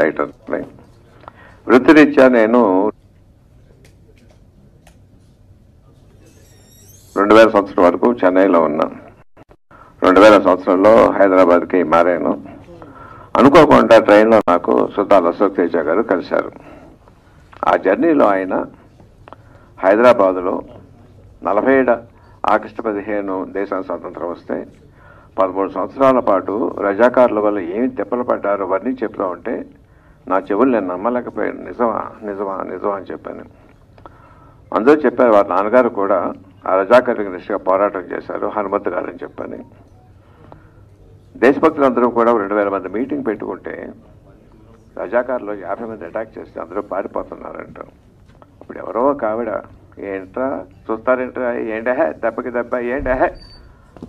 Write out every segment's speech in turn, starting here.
Writer. వృత్తిరీత్యా నేను 2000 సంవత్సరం వరకు చెన్నైలో ఉన్నాను. 2000 సంవత్సరంలో హైదరాబాద్కి మారాను. అనుకోకుండా ట్రైన్లో నాకు సుతాల్ అశోక్ తేజ గారు కలిశారు. ఆ జర్నీలో ఆయన హైదరాబాదులో 47 ఆగస్టు 15 దేశం స్వాతంత్రం వస్తే 13 సంవత్సరాల పాటు రజాకారుల వల్ల ఏమి తిప్పలు పడ్డారో అవన్నీ చెప్తా ఉంటే నా చెవులు నేను నమ్మలేకపోయాను. నిజమా నిజమా నిజమా అని చెప్పాను. అందరూ చెప్పారు వారి నాన్నగారు కూడా ఆ రజాకారులకు నిష్ఠగా పోరాటం చేశారు, హనుమంత్ గారు అని చెప్పని. దేశభక్తులందరూ కూడా 2000 మంది మీటింగ్ పెట్టుకుంటే రజాకారులు 50 మంది అటాక్ చేస్తే అందరూ పారిపోతున్నారంట. ఇప్పుడు ఎవరో కావిడ ఏంట్రా చూస్తారేంట్రా, ఏంటహే దెబ్బకి దెబ్బ ఏంటహే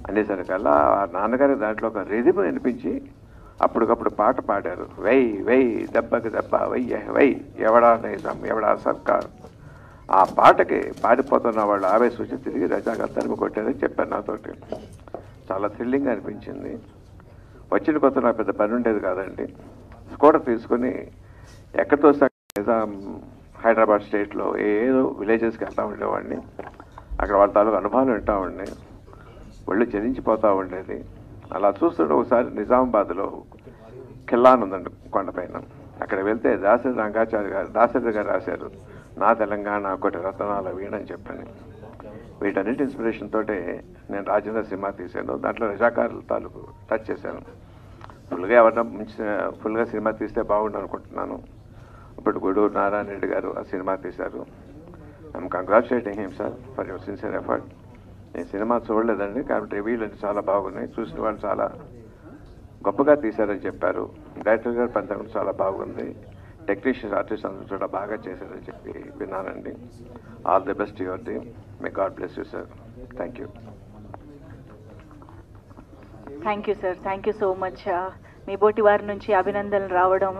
అనేసరికల్లా ఆ నాన్నగారి దాంట్లో ఒక రిధిమ్ వినిపించి అప్పటికప్పుడు పాట పాడారు. వెయ్ వెయ్ దెబ్బకి దెబ్బ వెయ్య వెయ్ ఎవడా నిజం ఎవడా సర్కార్. ఆ పాటకి పాడిపోతున్న వాళ్ళు ఆవేశం వచ్చి తిరిగి రజాకారు తరిమి కొట్టారని చెప్పారు నాతోటి. చాలా థ్రిల్లింగ్ అనిపించింది. వచ్చిన కొత్త నాకు పెద్ద పని ఉండేది కాదండి. స్కూటర్ తీసుకుని ఎక్కడితో నిజాం హైదరాబాద్ స్టేట్లో ఏదో విలేజెస్కి వెళ్తూ ఉండేవాడిని. అక్కడ వాళ్ళ తాలూకు అనుభవాలు వింటూ ఉండే, ఒళ్ళు చెల్లించిపోతూ ఉండేది. అలా చూస్తుంటే ఒకసారి నిజామాబాద్లో కిల్లా అని ఉందండి కొండపైన. అక్కడ వెళ్తే దాశరథి గారు రాశారు, నా తెలంగాణ ఒకటి రతనాల వీణని చెప్పని. వీటన్నిటి ఇన్స్పిరేషన్ తోటే నేను రాజేంద్ర సినిమా తీశాను. దాంట్లో రజాకారుల తాలూకు టచ్ చేశాను. ఫుల్గా ఎవరన్నా ఫుల్గా సినిమా తీస్తే బాగుండు అనుకుంటున్నాను. ఇప్పుడు గూడూరు నారాయణ రెడ్డి గారు ఆ సినిమా తీశారు. I'm congratulating him sir for your sincere effort. నేను సినిమా చూడలేదండి, కాబట్టి రివ్యూలు అన్ని చాలా బాగున్నాయి. చూసిన వాళ్ళు చాలా గొప్పగా తీశారని చెప్పారు. డైరెక్టర్ గారు పని కూడా చాలా బాగుంది. టెక్నీషియన్స్ ఆర్టిస్ట్ అందరూ కూడా బాగా చేశారని చెప్పి విన్నానండి. All the best your team. May God bless you sir. Thank you. Thank you sir. Thank you so much. మీ బోటి వారి నుంచి అభినందనలు రావడం